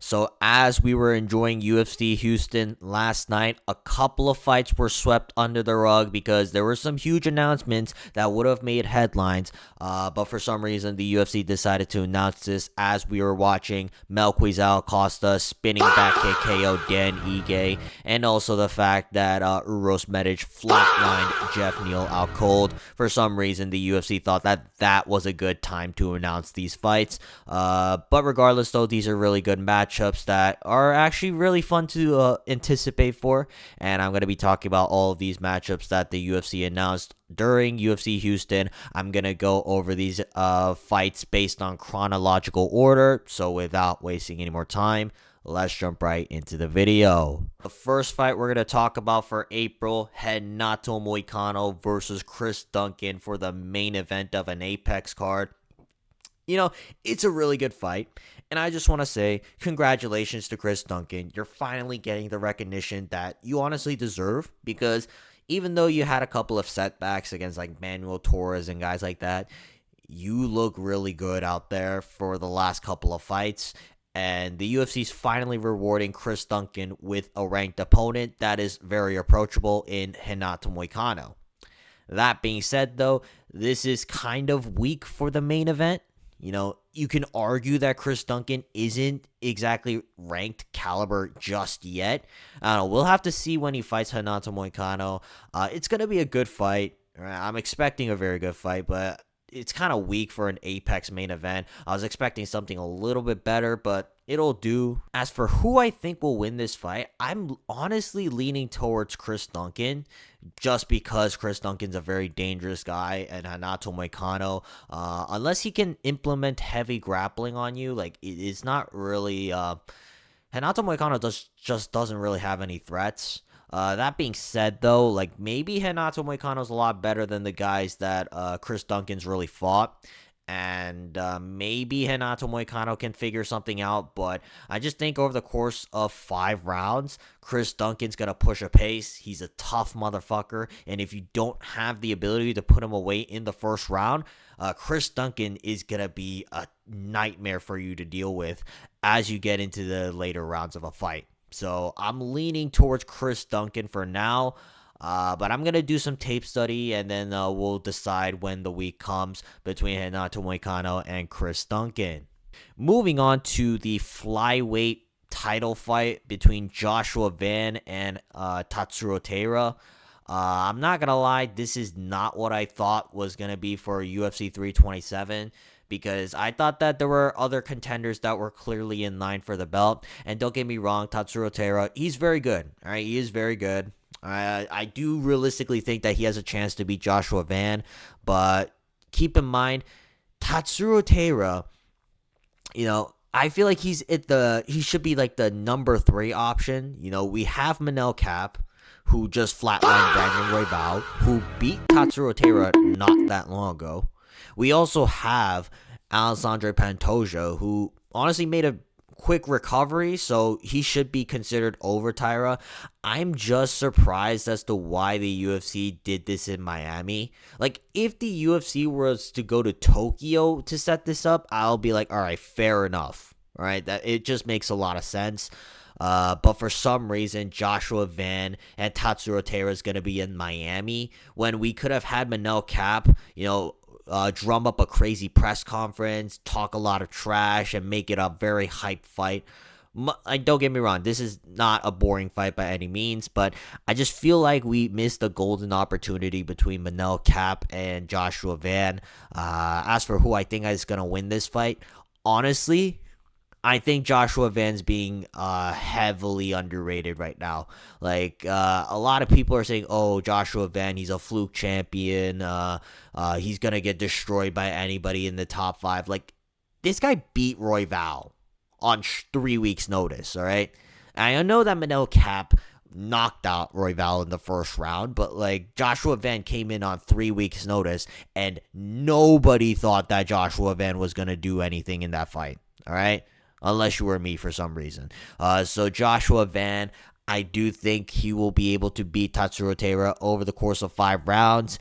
So as we were enjoying UFC Houston last night, a couple of fights were swept under the rug because there were some huge announcements that would have made headlines. But for some reason, the UFC decided to announce this as we were watching Melquizael Costa spinning back kick KO Dan Ige, and also the fact that Uros Medic flatlined Jeff Neal out cold. For some reason, the UFC thought that was a good time to announce these fights. But regardless, though, these are really good matchups that are actually really fun to anticipate for. And I'm going to be talking about all of these matchups that the UFC announced during UFC Houston. I'm going to go over these fights based on chronological order. So without wasting any more time, let's jump right into the video. The first fight we're going to talk about for April, Renato Moicano versus Chris Duncan for the main event of an Apex card. It's a really good fight, and I just want to say congratulations to Chris Duncan. You're finally getting the recognition that you honestly deserve, because even though you had a couple of setbacks against like Manuel Torres and guys like that, you look really good out there for the last couple of fights, and the UFC is finally rewarding Chris Duncan with a ranked opponent that is very approachable in Renato Moicano. That being said, though, this is kind of weak for the main event. You can argue that Chris Duncan isn't exactly ranked caliber just yet. I don't know. We'll have to see when he fights Renato Moicano. It's going to be a good fight. I'm expecting a very good fight, but it's kind of weak for an Apex main event. I was expecting something a little bit better, but it'll do. As for who I think will win this fight, I'm honestly leaning towards Chris Duncan, just because Chris Duncan's a very dangerous guy, and Renato Moicano, unless he can implement heavy grappling on you, like it's not really. Renato Moicano just doesn't really have any threats. That being said, though, like maybe Renato Moicano's a lot better than the guys that Chris Duncan's really fought. And maybe Renato Moicano can figure something out, but I just think over the course of 5 rounds, Chris Duncan's going to push a pace. He's a tough motherfucker, and if you don't have the ability to put him away in the first round, Chris Duncan is going to be a nightmare for you to deal with as you get into the later rounds of a fight. So I'm leaning towards Chris Duncan for now. But I'm going to do some tape study, and then we'll decide when the week comes between Renato Moicano and Chris Duncan. Moving on to the flyweight title fight between Joshua Van and Tatsuro Taira. I'm not going to lie, this is not what I thought was going to be for UFC 327. Because I thought that there were other contenders that were clearly in line for the belt. And don't get me wrong, Tatsuro Taira, he's very good. All right, he is very good. I do realistically think that he has a chance to beat Joshua Van. But keep in mind, Tatsuro Taira, I feel like he should be like the number 3 option. We have Manel Cap, who just flatlined Brandon Royval, who beat Tatsuro Taira not that long ago. We also have Alexandre Pantoja, who honestly made a quick recovery, so he should be considered over Taira. I'm just surprised as to why the UFC did this in Miami. Like, if the UFC was to go to Tokyo to set this up, I'll be like, all right, fair enough. All right, that it just makes a lot of sense. But for some reason, Joshua Van and Tatsuro Taira is going to be in Miami when we could have had Manel Cap, drum up a crazy press conference, talk a lot of trash, and make it a very hype fight. Don't get me wrong, this is not a boring fight by any means, but I just feel like we missed a golden opportunity between Manel Cap and Joshua Van. As for who I think is going to win this fight, honestly, I think Joshua Van's being heavily underrated right now. Like, a lot of people are saying, oh, Joshua Van, he's a fluke champion. He's going to get destroyed by anybody in the top 5. Like, this guy beat Royval on 3 weeks' notice, all right? I know that Manel Cap knocked out Royval in the first round, but like Joshua Van came in on 3 weeks' notice, and nobody thought that Joshua Van was going to do anything in that fight, all right? Unless you were me for some reason. So Joshua Van, I do think he will be able to beat Tatsuro Taira over the course of 5 rounds.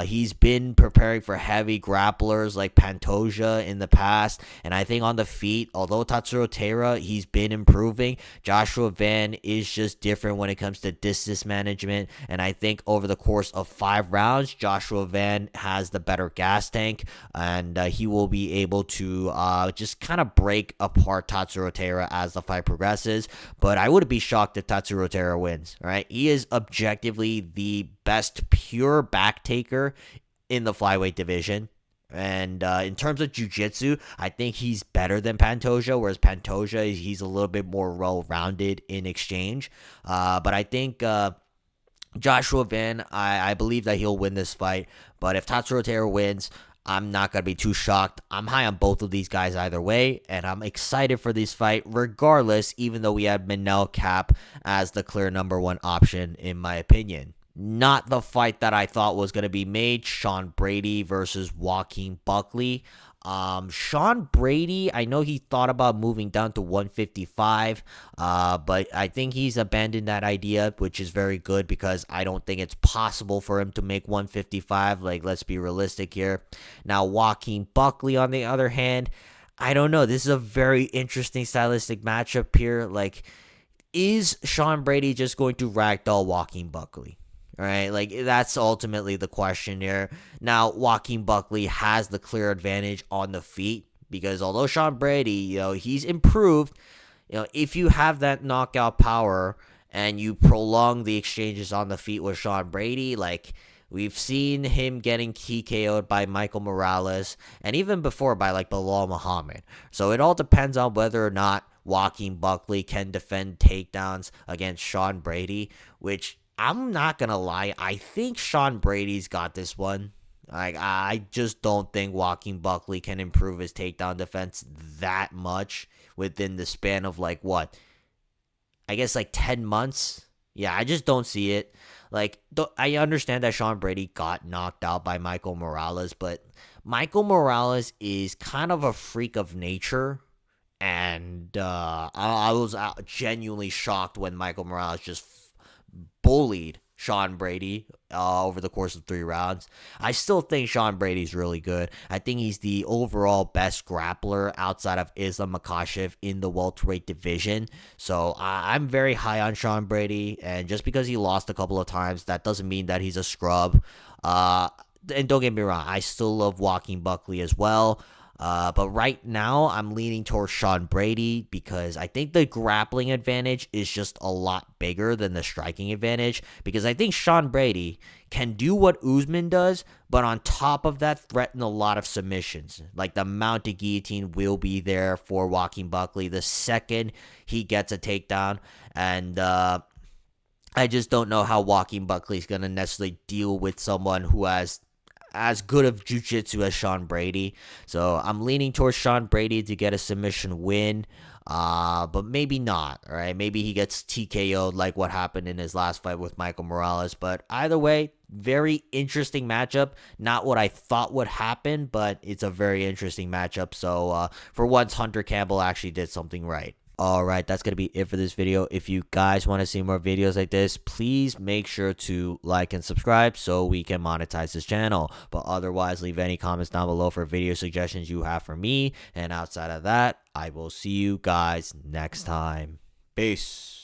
He's been preparing for heavy grapplers like Pantoja in the past, and I think on the feet, although Tatsuro Taira, he's been improving, Joshua Van is just different when it comes to distance management, and I think over the course of 5 rounds, Joshua Van has the better gas tank, and he will be able to just kind of break apart Tatsuro Taira as the fight progresses, but I would be shocked if Tatsuro Taira wins, right? He is objectively the best pure back taker in the flyweight division. And in terms of jiu-jitsu, I think he's better than Pantoja, whereas Pantoja, he's a little bit more well-rounded in exchange. But I think Joshua Van, I believe that he'll win this fight. But if Tatsuro Taira wins, I'm not going to be too shocked. I'm high on both of these guys either way, and I'm excited for this fight regardless, even though we have Manel Cap as the clear number one option, in my opinion. Not the fight that I thought was going to be made, Sean Brady versus Joaquin Buckley. Sean Brady, I know he thought about moving down to 155, but I think he's abandoned that idea, which is very good because I don't think it's possible for him to make 155. Like, let's be realistic here. Now, Joaquin Buckley, on the other hand, I don't know. This is a very interesting stylistic matchup here. Like, is Sean Brady just going to ragdoll Joaquin Buckley? Right, like that's ultimately the question here. Now, Joaquin Buckley has the clear advantage on the feet because although Sean Brady, he's improved. If you have that knockout power and you prolong the exchanges on the feet with Sean Brady, like we've seen him getting TKO'd by Michael Morales and even before by like Bilal Muhammad. So it all depends on whether or not Joaquin Buckley can defend takedowns against Sean Brady, which I'm not going to lie. I think Sean Brady's got this one. Like, I just don't think Joaquin Buckley can improve his takedown defense that much within the span of, like, what? I guess, like, 10 months? Yeah, I just don't see it. Like, I understand that Sean Brady got knocked out by Michael Morales, but Michael Morales is kind of a freak of nature. And I was genuinely shocked when Michael Morales just bullied Sean Brady over the course of 3 rounds. I still think Sean Brady's really good. I think he's the overall best grappler outside of Islam Makhachev in the welterweight division. So I'm very high on Sean Brady, and just because he lost a couple of times, that doesn't mean that he's a scrub. And don't get me wrong, I still love Joaquin Buckley as well. But right now, I'm leaning towards Sean Brady because I think the grappling advantage is just a lot bigger than the striking advantage. Because I think Sean Brady can do what Usman does, but on top of that, threaten a lot of submissions. Like the mounted guillotine will be there for Joaquin Buckley the second he gets a takedown. And I just don't know how Joaquin Buckley is going to necessarily deal with someone who has as good of jiu-jitsu as Sean Brady. So I'm leaning towards Sean Brady to get a submission win. But maybe not, all right? Maybe he gets TKO'd like what happened in his last fight with Michael Morales. But either way, very interesting matchup. Not what I thought would happen, but it's a very interesting matchup. So for once, Hunter Campbell actually did something right. Alright, that's going to be it for this video. If you guys want to see more videos like this, please make sure to like and subscribe so we can monetize this channel. But otherwise, leave any comments down below for video suggestions you have for me. And outside of that, I will see you guys next time. Peace.